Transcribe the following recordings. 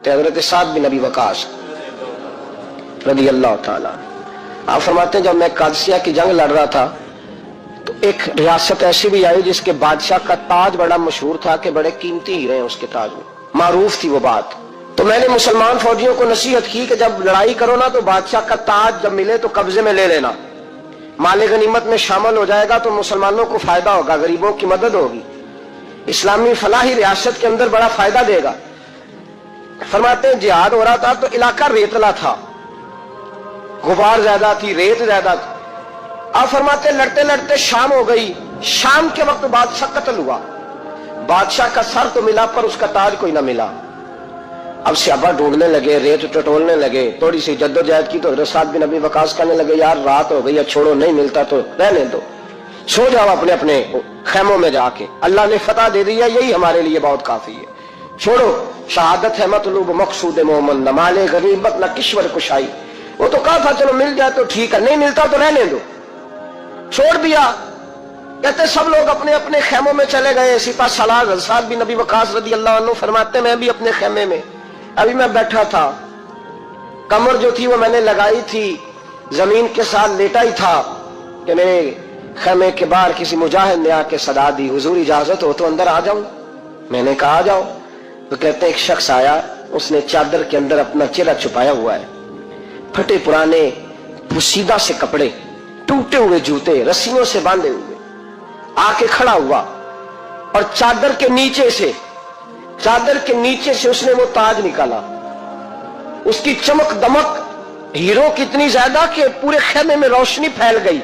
तो हजरत साद बिन नबी वकास रदी अल्लाह ताला, आप फरमाते हैं जब मैं कादसिया की जंग लड़ रहा था तो एक रियासत ऐसी भी आई जिसके बादशाह का ताज बड़ा मशहूर था कि बड़े कीमती हीरे हैं उसके ताज में, मारूफ थी वो बात। तो मैंने मुसलमान फौजियों को नसीहत की कि जब लड़ाई करो ना तो बादशाह का ताज जब मिले तो कब्जे में ले लेना, माले गनीमत में शामिल हो जाएगा तो मुसलमानों को फायदा होगा, गरीबों की मदद होगी, इस्लामी फलाही रियासत के अंदर बड़ा फायदा देगा। फरमाते हैं जिहाद हो रहा था तो इलाका रेतला था, गुबार ज्यादा थी, रेत ज्यादा थी। आप फरमाते लड़ते लड़ते शाम हो गई, शाम के वक्त बादशाह कत्ल हुआ, बादशाह का सर तो मिला पर उसका ताज कोई ना मिला। अब सहाबा ढूंढने लगे, रेत टटोलने लगे, थोड़ी सी जद्दोजहद की तो हज़रत साद बिन नबी वकास कहने लगे यार रात हो गई है, छोड़ो, नहीं मिलता तो रहने दो, सो जाओ अपने अपने खैमों में जाके, अल्लाह ने फतह दे दी है, यही हमारे लिए बहुत काफी है, छोड़ो, शहादत है मतलूब मकसूद मोहम्मद, न माले गरीबत न किश्वर कुशाई। वो तो कहा था चलो मिल जाए तो ठीक है, नहीं मिलता तो रहने दो, छोड़ दिया। कहते सब लोग अपने अपने खेमों में चले गए। सिपा सलार साद बिन नबी वकास रदी अल्लाह अन्हु फरमाते मैं भी अपने खेमे में, अभी मैं बैठा था, कमर जो थी वो मैंने लगाई थी, जमीन के साथ लेटा ही था कि मेरे खेमे के बाहर किसी मुजाहिद ने आके सदा दी, हुजूर इजाजत हो तो अंदर आ जाऊं। मैंने कहा आ जाओ। तो कहते एक शख्स आया, उसने चादर के अंदर अपना चेहरा छुपाया हुआ है, फटे पुराने पुसीदा से कपड़े, टूटे हुए जूते, रस्सियों से बांधे हुए, आके खड़ा हुआ और चादर के नीचे से उसने वो ताज निकाला। उसकी चमक दमक हीरो की इतनी ज्यादा कि पूरे खेमे में रोशनी फैल गई।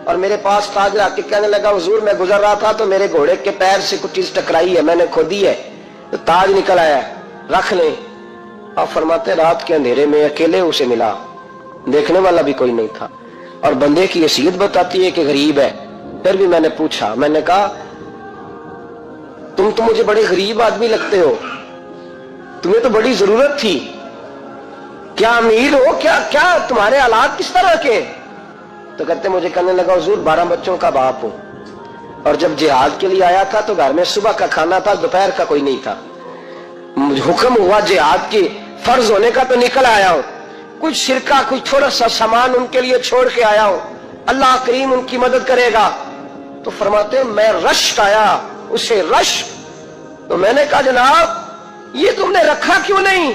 और मेरे पास ताज रख के कहने लगा हुजूर मैं गुजर रहा था तो मेरे घोड़े के पैर से कुछ चीज टकराई है, मैंने खोदी है तो ताज निकल आया, रख ले। आप फरमाते रात के अंधेरे में अकेले उसे मिला, देखने वाला भी कोई नहीं था, और बंदे की हैसियत बताती है कि गरीब है। फिर भी मैंने पूछा, मैंने कहा तुम तो मुझे बड़े गरीब आदमी लगते हो, तुम्हें तो बड़ी जरूरत थी, क्या अमीर हो, क्या क्या तुम्हारे हालात किस तरह के? तो कहते मुझे कहने लगा हुजूर 12 बच्चों का बाप हूं, और जब जिहाद के लिए आया था तो घर में सुबह का खाना था, दोपहर का कोई नहीं था, हुक्म हुआ जिहाद की फर्ज होने का तो निकल आया हूं, कुछ सिरका कुछ थोड़ा सा सामान उनके लिए छोड़ के आया हूं, अल्लाह करीम उनकी मदद करेगा। तो फरमाते मैं रश्क आया, उसे रश्क। तो मैंने कहा जनाब ये तुमने रखा क्यों नहीं?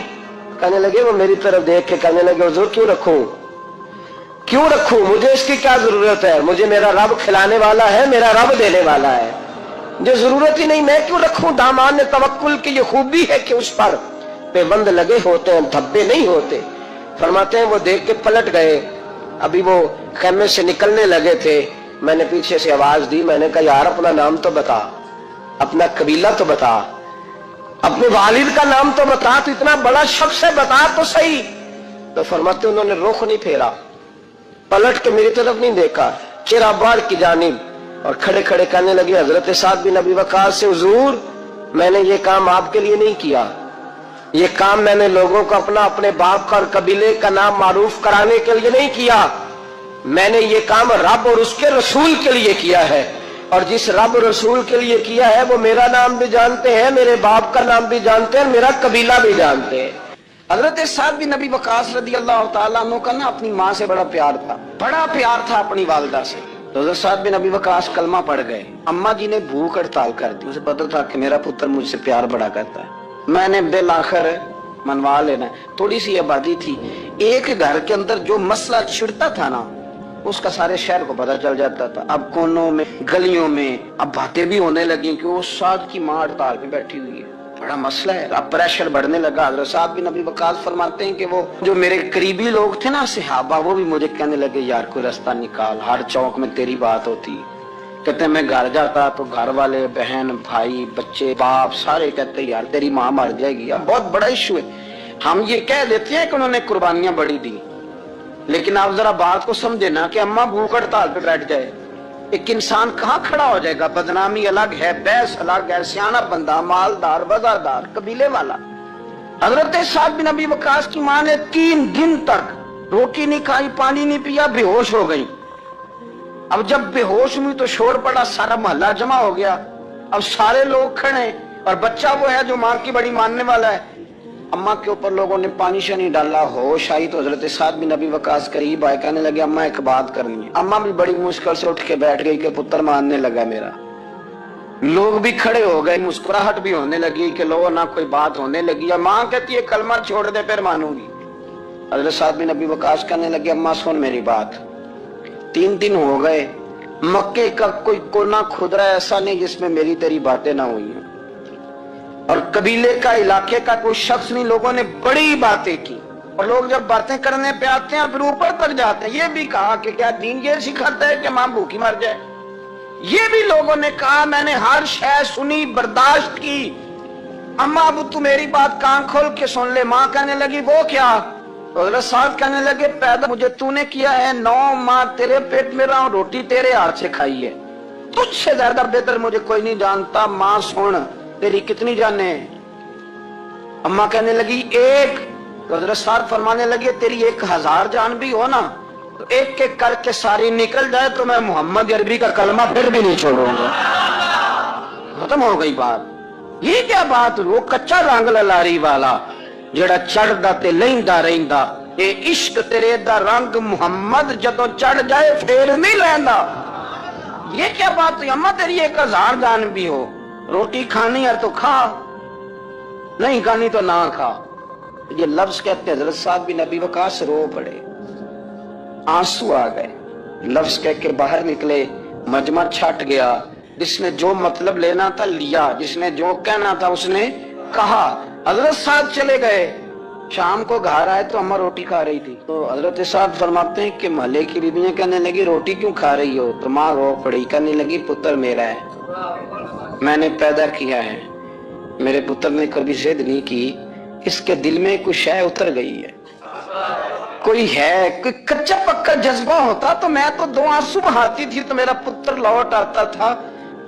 कहने लगे वो मेरी तरफ देख के कहने लगे हुजूर क्यों रखूं, मुझे इसकी क्या जरूरत है, मुझे मेरा रब खिलाने वाला है, मेरा रब देने वाला है, मुझे जरूरत ही नहीं, मैं क्यों रखूं? दामान तवक्कुल की ये खूबी है कि उस पर पेबंद लगे होते हैं, धब्बे नहीं होते। फरमाते हैं वो देख के पलट गए, अभी वो खेमे से निकलने लगे थे, मैंने पीछे से आवाज दी, मैंने कहा यार अपना नाम तो बता, अपना कबीला तो बता, अपने वालिद का नाम तो बता, तो इतना बड़ा शख्स है बता तो सही। तो फरमाते उन्होंने रुख नहीं फेरा, पलट के मेरी तरफ नहीं देखा, चेहरा बाहर की जानिब, और खड़े खड़े कहने लगे हजरत साद बिन नबी वकास से हुजूर मैंने ये काम आपके लिए नहीं किया, ये काम मैंने लोगों को अपने बाप का और कबीले का नाम मारूफ कराने के लिए नहीं किया, मैंने ये काम रब और उसके रसूल के लिए किया है, और जिस रब रसूल के लिए किया है वो मेरा नाम भी जानते हैं, मेरे बाप का नाम भी जानते हैं, मेरा कबीला भी जानते हैं। हजरत साद बिन नबी वकास रदी अल्लाह तआला अन्हु का ना अपनी माँ से बड़ा प्यार था अपनी वालिदा से। तो हजरत साद बिन नबी वकास कलमा पढ़ गए, अम्मा जी ने भूख हड़ताल कर दी, उसे पता था कि मेरा पुत्र मुझसे प्यार बड़ा करता है, मैंने बिल आखिर मनवा लेना। थोड़ी सी आबादी थी, एक घर के अंदर जो मसला छिड़ता था ना उसका सारे शहर को पता चल जाता था। अब कोनों में गलियों में अब बातें भी होने लगी कि वो साद की माँ हड़ताल पे बैठी हुई है, बड़ा मसला है। अब प्रेशर बढ़ने लगा। हज़रत साद बिन नबी वकास फरमाते हैं कि वो जो मेरे करीबी लोग थे ना सहाबा, वो भी मुझे कहने लगे यार कोई रास्ता निकाल, हर चौक में तेरी बात होती। कहते मैं घर जाता तो घर वाले बहन भाई बच्चे बाप सारे कहते यार तेरी माँ मर जाएगी, अब बहुत बड़ा इशू है। हम ये कह देते हैं कि उन्होंने कुर्बानियां बड़ी दी, लेकिन आप जरा बात को समझे ना कि अम्मा भूख हड़ताल पे बैठ जाए, एक इंसान कहाँ खड़ा हो जाएगा? बदनामी अलग है, बहस अलग है, सियाना बंदा, मालदार, वफादार, कबीले वाला। हजरत साद बिन नबी वकास की माँ ने 3 दिन तक रोटी नहीं खाई, पानी नहीं पिया, बेहोश हो गई। अब जब बेहोश हुई तो शोर पड़ा, सारा मोहल्ला जमा हो गया। अब सारे लोग खड़े और बच्चा वो है जो माँ की बड़ी मानने वाला है। अम्मा के ऊपर लोगों ने पानी शानी डाला, होश आई तो हजरत साद बिन नबी वकास करीब आए, कहने लगे अम्मा एक बात करनी है। अम्मा भी बड़ी मुश्किल से उठ के बैठ गई कि पुत्र मानने लगा मेरा। लोग भी खड़े हो गए, मुस्कुराहट भी होने लगी कि लो ना कोई बात होने लगी। माँ कहती है कलमा छोड़ दे फिर मानूंगी। हजरत साद बिन नबी वकास कहने लगे अम्मा सुन मेरी बात, 3 दिन हो गए मक्के का कोई कोना खुदरा ऐसा नहीं जिसमें मेरी तेरी बातें ना हुई हैं, और कबीले का इलाके का कोई शख्स नहीं, लोगों ने बड़ी बातें की। और लोग जब बातें करने पे आते हैं फिर ऊपर तक जाते हैं। ये भी कहा कि क्या दीन ये सिखाता है कि मां भूखी मर जाए। ये भी लोगों ने कहा मैंने हर शय सुनी बर्दाश्त की। अम्मा अब तू मेरी बात कान खोल के सुन ले। मां कहने लगी वो क्या? तो हजरत साहब कहने लगे पैदा मुझे तूने किया है, 9 माह तेरे पेट में रहा हूं, रोटी तेरे हाथ से खाई है, तुझसे ज्यादा बेहतर मुझे कोई नहीं जानता। मां सुन तेरी कितनी जाने? अम्मा कहने लगी 1। तो हजरत साहब फरमाने लगे तेरी 1000 जान भी हो ना तो एक एक करके सारी निकल जाए तो मैं मोहम्मद अरबी का कलमा फिर भी नहीं छोड़ूंगा। खत्म हो गई बात। ये क्या बात? वो कच्चा रंग ललारी वाला जेड़ा चढ़दा ते लहिंदा रहिंदा, ये इश्क तेरे दा रंग मुहम्मद जदों चढ़ जाए फिर नहीं लहिंदा। ये क्या बात हुई? अम्मा तेरी 1000 जान भी हो, रोटी खानी है तो खा, नहीं खानी तो ना खा। ये लफ्ज कहते हजरत साद बिन नबी वकास रो पड़े, आंसू आ गए। लफ्ज कह के बाहर निकले, मजमा छट गया। जिसने जो मतलब लेना था लिया, जिसने जो कहना था उसने कहा। हजरत साहब चले गए। शाम को घर आए तो अम्मा रोटी खा रही थी। तो हजरत साहब फरमाते हैं कि महल्ले की बीबियां कहने लगी रोटी क्यों खा रही हो? तो माँ रो पड़ी, कहने लगी पुत्र मेरा है, मैंने पैदा किया है, मेरे पुत्र ने कभी जिद नहीं की, इसके दिल में कुछ शय उतर गई है, कोई है, कोई कच्चा पक्का जज्बा होता तो मैं तो 2 आंसू बहाती थी तो मेरा पुत्र लौट आता था,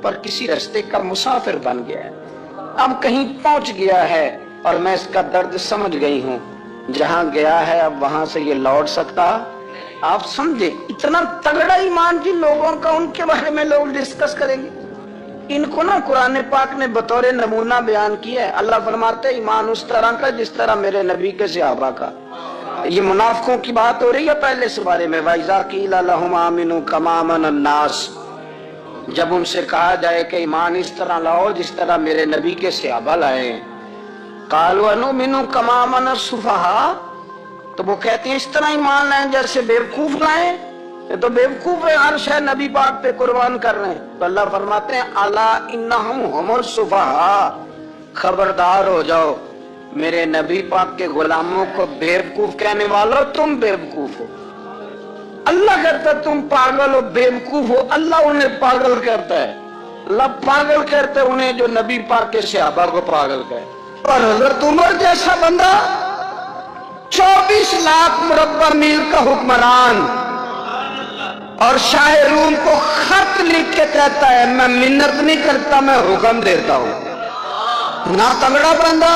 पर किसी रास्ते का मुसाफिर बन गया है, अब कहीं पहुंच गया है और मैं इसका दर्द समझ गई हूँ। जहां गया है अब वहां से ये लौट सकता। आप समझे इतना तगड़ा ईमान जिन लोगों का, उनके बारे में लोग डिस्कस करेंगे। इनको ना कुरान पाक ने बतौर नमूना बयान किया है। अल्लाह फरमाते ईमान उस तरह का जिस तरह मेरे नबी के सहाबा का। ये मुनाफिकों की बात हो रही है पहले से बारे में। वाइजा कीला लहुम आमिनु कमा आमन अन्नास, जब उनसे कहा जाए कि ईमान इस तरह लाओ जिस तरह मेरे नबी के सहाबा लाए, कालू अनुमिनु कमा आमन सुफहा, तो वो कहते हैं इस तरह ईमान लाए जैसे बेवकूफ लाए, ये तो बेवकूफ है, हर शय नबी पाक पे कुर्बान कर रहे हैं। तो अल्लाह फरमाते हैं अला इन्नहुम हुमुस सुफहा, खबरदार हो जाओ मेरे नबी पाक के गुलामों को बेवकूफ कहने वालों, तुम बेवकूफ हो। अल्लाह कहता तुम पागल हो, बेवकूफ हो, अल्लाह उन्हें पागल करता है। अल्लाह पागल करते उन्हें जो नबी पाक के सहाबा को पागल कहे। और हजरत उमर जैसा बंदा 24 लाख मुरब्बा मील का हुक्मरान और शाह रूम को खत लिख के कहता है मैं मिन्नत नहीं करता, मैं हुक्म देता हूं। ना तगड़ा बंदा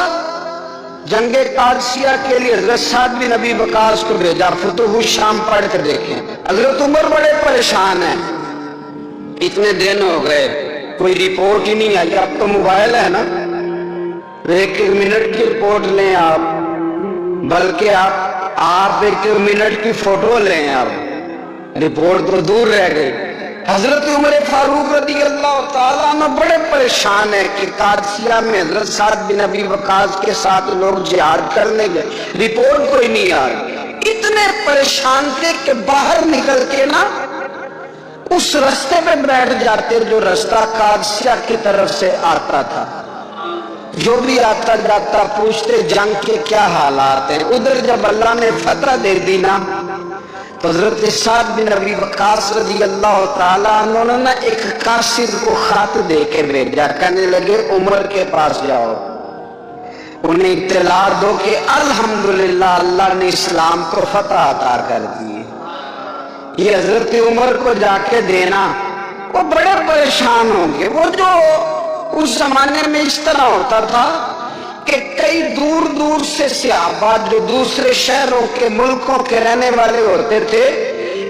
जंगे कादसिया के लिए हजरत साद बिन नबी वकास को भेजा, फुतुह शाम पढ़ कर देखें। हजरत उमर बड़े परेशान हैं, इतने दिन हो गए कोई रिपोर्ट ही नहीं आई। अब तो मोबाइल है ना, 1 मिनट की रिपोर्ट लें आप, बल्कि आप 1 मिनट की फोटो लें आप, रिपोर्ट तो दूर रह गई। हजरत उमर फारूक रदी अल्लाह ताला अन्हु बड़े परेशान है कि कादसिया में हजरत साद बिन नबी वकास के साथ लोग जिहाद करने गए, रिपोर्ट कोई नहीं आ रही। इतने परेशान थे कि बाहर निकल के ना उस रास्ते पे बैठ जाते जो रास्ता कादसिया की तरफ से आता था। जो भी आता जाता पूछते जंग के क्या हालात है। उधर जब अल्लाह ने फतह दे दी ना तो हजरत साद बिन नबी वकास रज़ी अल्लाह ताला उन्होंने ना एक कासिद को खत दे के भेजा, कहने लगे उमर के पास जाओ, उन्हें इत्तला दो कि अल्हम्दुलिल्लाह अल्लाह ने इस्लाम को फतह अता कर दी। ये हजरत उमर को जाके देना, वो बड़े परेशान होंगे। वो जो उस जमाने में इस तरह होता था कि कई दूर दूर से सहाबा जो दूसरे शहरों के मुल्कों के रहने वाले होते थे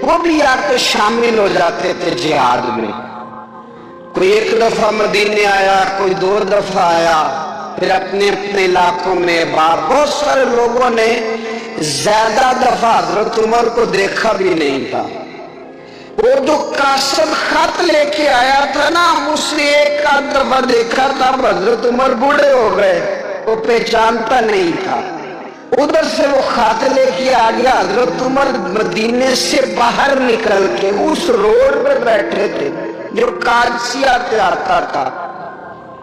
वो भी आके शामिल हो जाते थे जिहाद में। कोई 1 दफा मदीने आया, कोई 2 दफा आया, फिर अपने अपने इलाकों में बहुत सारे लोगों ने ज्यादा दफा हजरत उमर को देखा भी नहीं था। वो जो कासिम खत लेके आया था ना, उसने एक आध दफा देखा था, हजरत उमर बूढ़े हो गए, वो पहचानता नहीं था। उधर से वो खत लेके आ गया। हजरत उमर मदीने से बाहर निकल के उस रोड पे बैठे थे जो कादसिया से आता था।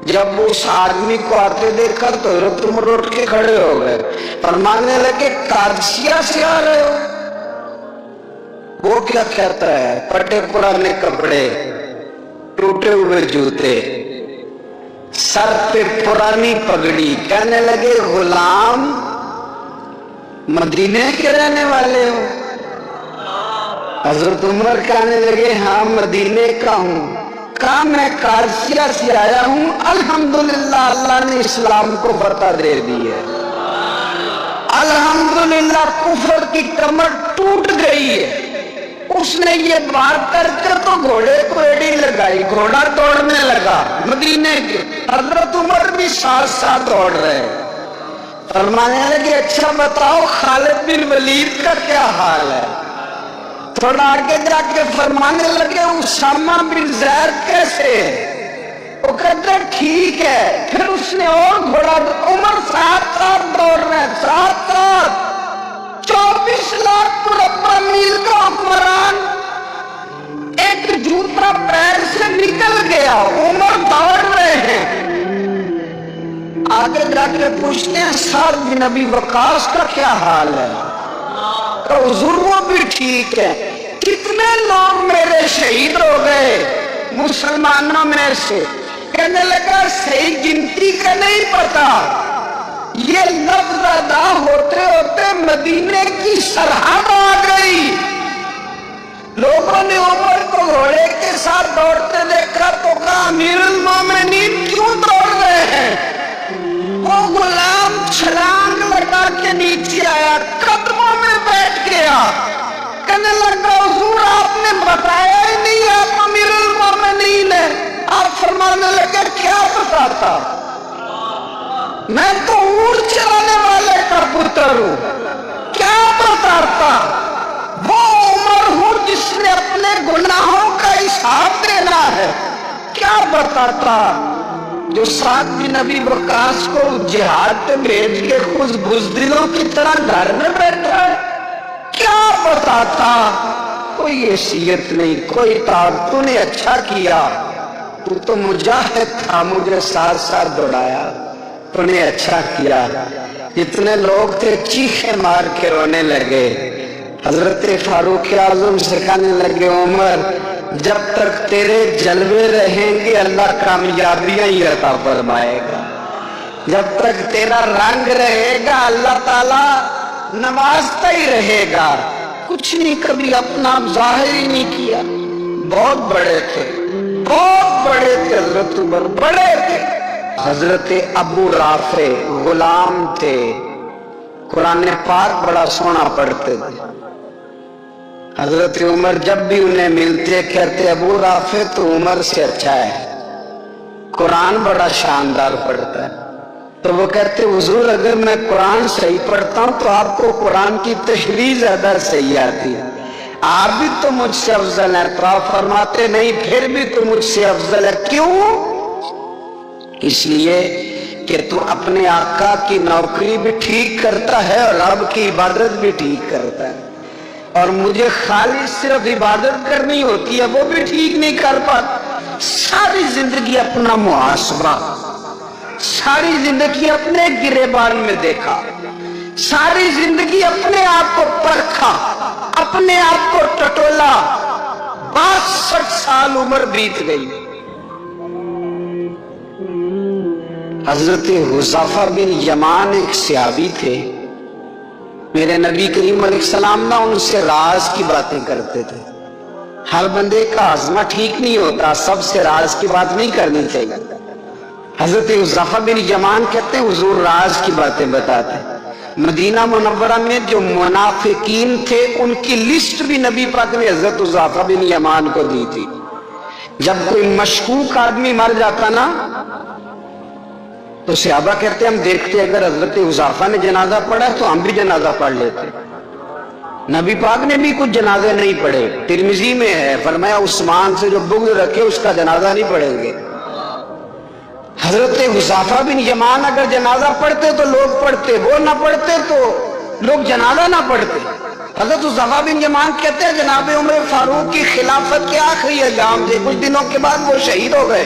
जब उस आदमी को आते देखा तो हजरत उमर उठ के खड़े हो गए, फरमाने लगे कादसिया से आ रहे हो? वो क्या कहता है? फटे पुराने कपड़े, टूटे हुए जूते, सर पे पुरानी पगड़ी। कहने लगे गुलाम मदीने के रहने वाले हो? हजरत उमर कहने लगे हाँ मदीने का हूँ। कहा मैं कादसिया से आया हूँ। अल्हम्दुलिल्लाह अल्लाह ने इस्लाम को फतह दे दी है। अल्हम्दुलिल्लाह कुफर की कमर टूट गई है। उसने ये बात करके तो घोड़े को एड़ी लगाई, घोड़ा दौड़ने लगा मदीने के। हजरत उमर भी साथ साथ दौड़ रहे। फरमाने लगे अच्छा बताओ खालिद बिन वलीद का क्या हाल है? थोड़ा आगे जाके फरमाने लगे उसामा बिन ज़ैद कैसे? वो कहते ठीक है। फिर उसने और घोड़ा, उमर साथ साथ दौड़ रहे, साथ साथ 24 लाख मुरब्बा मील का हुक्मरान, एक जूता पैर से निकल गया, उमर दौड़ रहे हैं। आगे जाके पूछते हैं साद बिन अबी वकास का क्या हाल है? तो हुजूर वो भी ठीक है। कितने लोग मेरे शहीद हो गए मुसलमानों में से? कहने लगा सही गिनती का नहीं पता, ये लफ्ज अदा होते होते मदीने की सरहद आ गई। लोगों ने उमर को घोड़े के साथ दौड़ते देखा तो कहा अमीरुल मोमिनीन क्यों दौड़ रहे हैं? वो गुलाम छलांग लगा के नीचे आया, कदमों में बैठ गया। कहने लगा हुजूर आपने बताया ही नहीं आप अमीरुल मोमिनीन है। आप फरमाने लगे क्या बताता? मैं तो ऊंट चलाने वाले का पुत्र हूं, क्या बताता? वो उमर हूं जिसने अपने गुनाहों का हिसाब देना है, क्या बताता? जो साथ बिन अबी वकास को जिहाद पे भेज के खुद बुज़दिलों की तरह घर में बैठा है, क्या बताता? कोई हैसियत नहीं, कोई ताब। तूने अच्छा किया, तू तो मुजाहिद था, मुझे साथ साथ दौड़ाया, तूने अच्छा किया। जितने लोग थे चीखे मार के रोने लगे। हजरत फारूक आजम से कहने लगे उमर जब तक तेरे जलवे रहेंगे अल्लाह कामयाबियां ही अता फरमाएगा, जब तक तेरा रंग रहेगा अल्लाह ताला नवाजता ही रहेगा। कुछ नहीं कभी अपना जाहिर ही नहीं किया। बहुत बड़े थे, बहुत बड़े थे हजरत उमर, बड़े थे। हजरत अबू राफे गुलाम थे, कुरान पाक बड़ा सोना पढ़ते थे। हजरत उमर जब भी उन्हें मिलते कहते अबू राफे तो उमर से अच्छा है, कुरान बड़ा शानदार पढ़ता है। तो वो कहते हुजूर अगर मैं कुरान सही पढ़ता हूं तो आपको कुरान की तशरीह ज्यादा सही आती है, आप भी तो मुझसे अफजल है। तो आप फरमाते नहीं फिर भी तो मुझसे अफजल है। क्यों? इसलिए कि तू अपने आका की नौकरी भी ठीक करता है और रब की इबादत भी ठीक करता है, और मुझे खाली सिर्फ इबादत करनी होती है वो भी ठीक नहीं कर पाता। सारी जिंदगी अपना मुहासबा, सारी जिंदगी अपने गिरेबान में देखा, सारी जिंदगी अपने आप को परखा, अपने आप को टटोला। 62 साल उम्र बीत गई। हजरत हुज़ैफा बिन यमान एक सहाबी थे, मेरे नबी करीम अलैहिस्सलाम ना उनसे राज की बातें करते थे। हर बंदे का आज़मा ठीक नहीं होता, सबसे राज की बात नहीं करनी चाहिए। हजरत हुज़ैफा बिन यमान कहते हैं हुजूर राज की बातें बताते। मदीना मुनव्वरा में जो मुनाफिकीन थे उनकी लिस्ट भी नबी पाक ने हजरत हुज़ैफा बिन यमान को दी थी। जब कोई मशकूक आदमी मर जाता ना तो सहाबा कहते हम देखते अगर हजरत हुज़ैफा ने जनाजा पढ़ा तो हम भी जनाजा पढ़ लेते। नबी पाक ने भी कुछ जनाजे नहीं पढ़े। तिरमिजी में है, फरमाया उस्मान से जो बुग़्ज़ रखे उसका जनाजा नहीं पढ़ेंगे। हजरत हुज़ैफा बिन यमान अगर जनाजा पढ़ते तो लोग पढ़ते, वो ना पढ़ते तो लोग जनाजा ना पढ़ते। हजरत हुज़ैफा बिन यमान कहते हैं जनाब उमर फारूक की खिलाफत के आखिरी अय्याम थे, कुछ दिनों के बाद वो शहीद हो गए।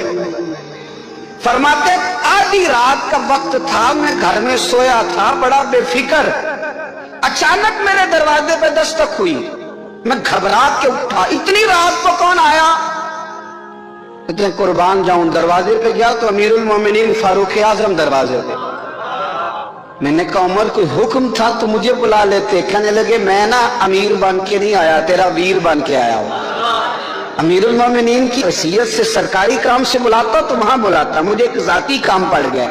फरमाते आधी रात का वक्त था, मैं घर में सोया था बड़ा बेफिक्र, अचानक मेरे दरवाजे पे दस्तक हुई, मैं घबरा के उठा, इतनी रात को कौन आया? इतने कुर्बान जाऊं, दरवाजे पे गया तो अमीरुल मोमिनीन फारूक आजम दरवाजे पे। मैंने कहा उमर कोई हुक्म था तो मुझे बुला लेते। कहने लगे मैं ना अमीर बन के नहीं आया, तेरा वीर बन के आया हूं। अमीरुल मोमिनीन की वसीयत से सरकारी काम से बुलाता तो वहां बुलाता, मुझे एक जाती काम पड़ गया।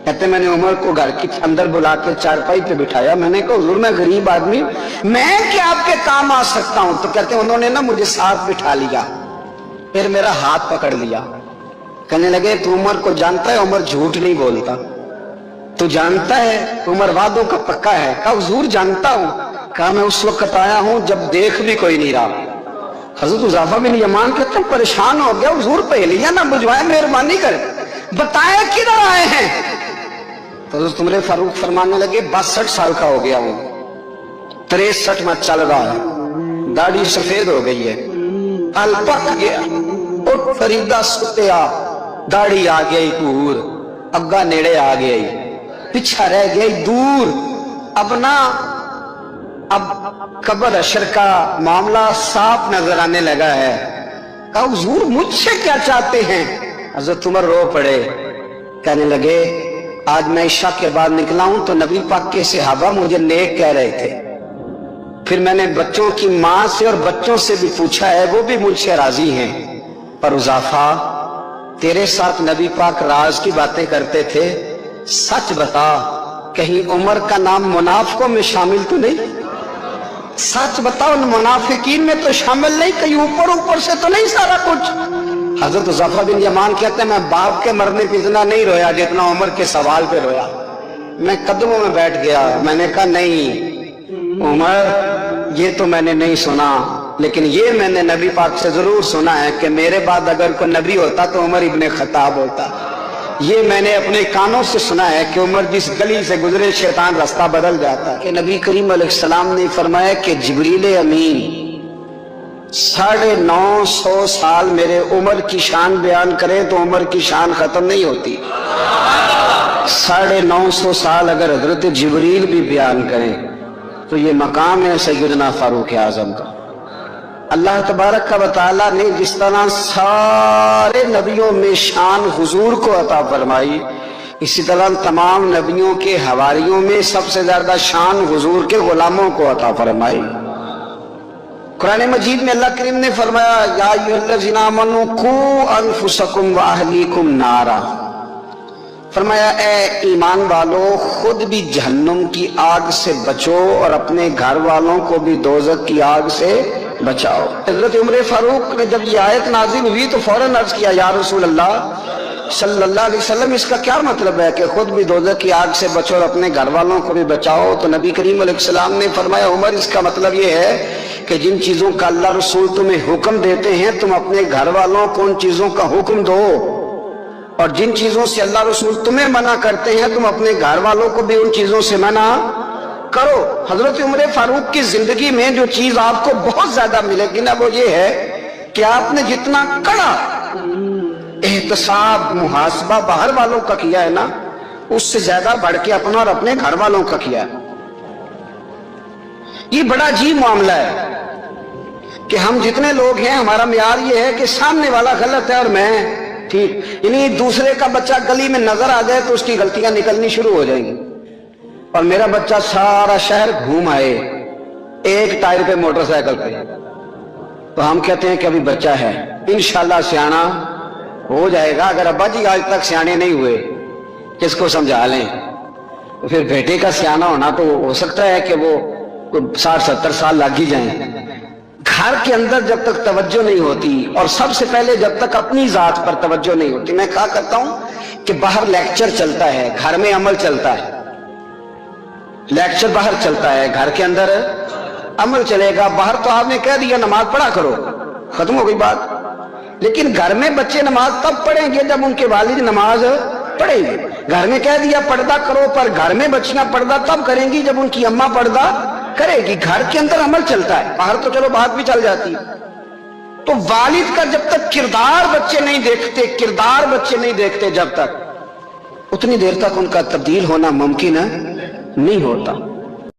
कहते मैंने उमर को घर के अंदर बुला के चारपाई पे बिठाया, मैंने कहा हुजूर मैं गरीब आदमी, मैं क्या आपके काम आ सकता हूं? तो कहते उन्होंने ना मुझे साथ बिठा लिया, फिर मेरा हाथ पकड़ लिया। कहने लगे तू उमर को जानता है? उमर झूठ नहीं बोलता। तू जानता है उमर वादों का पक्का है? कहा हुजूर जानता हूं। कहा मैं उस वक्त आया हूं जब देख भी कोई नहीं रहा। हजरत हुज़ैफा बिन यमान कहते हैं परेशान हो गया, हुजूर पहेलियां ना बुझवाए, मेहरबानी कर बताया किधर आए हैं? तो हजरत उमर फारूक फरमाने लगे 62 साल का हो गया हूं, 63 में चल रहा है, दाढ़ी सफेद हो गई है, हल पक गया, उठ फरीदा सुतिया, दाढ़ी आ गई दूर, अग्गा नेड़े आ गई, पीछा रह गई दूर, अब ना अब कब्र अशर का मामला साफ नजर आने लगा है। कहा हुजूर मुझसे क्या चाहते हैं? हजरत उमर रो पड़े, कहने लगे आज मैं इशा के बाद निकला हूं तो नबी पाक के सहाबा मुझे नेक कह रहे थे, फिर मैंने बच्चों की मां से और बच्चों से भी पूछा है, वो भी मुझसे राजी हैं। पर हुज़ैफा तेरे साथ नबी पाक राज की बातें करते थे, सच बता कहीं उमर का नाम मुनाफिकों में शामिल तो नहीं? सच बताओ मुनाफिकीन में तो शामिल नहीं, कहीं ऊपर ऊपर से तो नहीं सारा कुछ? हजरत हुज़ैफा बिन यमान कहते हैं मैं बाप के मरने पे इतना नहीं रोया जितना उमर के सवाल पे रोया। मैं कदमों में बैठ गया, मैंने कहा नहीं उमर ये तो मैंने नहीं सुना, लेकिन ये मैंने नबी पाक से जरूर सुना है कि मेरे बाद अगर कोई नबी होता तो उमर इब्ने खत्ताब होता। ये मैंने अपने कानों से सुना है कि उमर जिस गली से गुजरे शैतान रास्ता बदल जाता। कि नबी करीम अलैहिस्सलाम ने फरमाया कि जिब्रील अमीन 950 साल मेरे उमर की शान बयान करें तो उमर की शान खत्म नहीं होती। 950 साल अगर हजरत जिब्रील भी बयान करें तो ये मकाम है सैयदना फारूक आजम का। अल्लाह तबारक व तआला ने जिस तरह सारे नबियों में शान हुजूर को अता फरमाई, इसी तरह तमाम नबियों के हवारियों में सबसे ज्यादा शान हुजूर के गुलामों को अता फरमाई। कुरान मजीद में अल्लाह करीम ने फरमाया या अय्युहल्लज़ीना आमनू कू अनफुसकुम व अहलीकुम नारा, फरमाया ए ईमान वालों खुद भी जहन्नुम की आग से बचो और अपने घर वालों को भी दोज़ख की आग से बचाओ। हज़रत उमर फारूक ने जब ये आयत नाज़िल हुई तो फौरन अर्ज किया या रसूल अल्लाह सल्लल्लाहु अलैहि वसल्लम इसका क्या मतलब है कि खुद भी दोज़ख की आग से बचो और अपने घर वालों को भी बचाओ? तो नबी करीम अलैहिस्सलाम ने फरमाया उमर इसका मतलब ये है कि जिन चीजों का अल्लाह रसूल तुम्हें हुक्म देते हैं तुम अपने घर वालों को उन चीजों का हुक्म दो, और जिन चीजों से अल्लाह रसूल तुम्हें मना करते हैं तुम अपने घर वालों को भी उन चीजों से मना करो। हजरत उमर फारूक की जिंदगी में जो चीज आपको बहुत ज्यादा मिलेगी ना वो ये है कि आपने जितना कड़ा एहतसाब मुहासबा बाहर वालों का किया है ना, उससे ज्यादा बढ़ के अपना और अपने घर वालों का किया है। ये बड़ा अजीब मामला है कि हम जितने लोग हैं हमारा म्यार ये है कि सामने वाला गलत है और मैं ठीक, यानी दूसरे का बच्चा गली में नजर आ जाए तो उसकी गलतियां निकलनी शुरू हो जाएंगी, और मेरा बच्चा सारा शहर घूम आए एक टायर पे मोटरसाइकिल पे, तो हम कहते हैं कि अभी बच्चा है, इंशाल्लाह सियाना हो जाएगा। अगर अब्बा जी आज तक सियाने नहीं हुए किसको समझा लें, तो फिर बेटे का सियाना होना तो हो सकता है कि वो 60-70 साल लग ही जाएं। घर के अंदर जब तक तवज्जो नहीं होती और सबसे पहले जब तक अपनी जात पर तवज्जो नहीं होती, मैं क्या करता हूं کہ باہر لیکچر چلتا ہے، گھر میں عمل چلتا ہے. لیکچر باہر چلتا ہے، گھر کے اندر عمل چلے گا. باہر تو آپ نے کہہ دیا نماز پڑھا کرو، ختم ہو گئی بات. لیکن گھر میں بچے نماز تب پڑھیں گے جب ان کے والد نماز پڑھیں گے. گھر میں کہہ دیا پردہ کرو، پر گھر میں بچیاں پردہ تب کریں گی جب ان کی اماں پردہ کرے گی. گھر کے اندر عمل چلتا ہے، باہر تو چلو بات بھی چل جاتی ہے. تو والد کا جب تک کردار بچے نہیں دیکھتے، کردار بچے نہیں دیکھتے جب تک، اتنی دیر تک ان کا تبدیل ہونا ممکن نہیں ہوتا.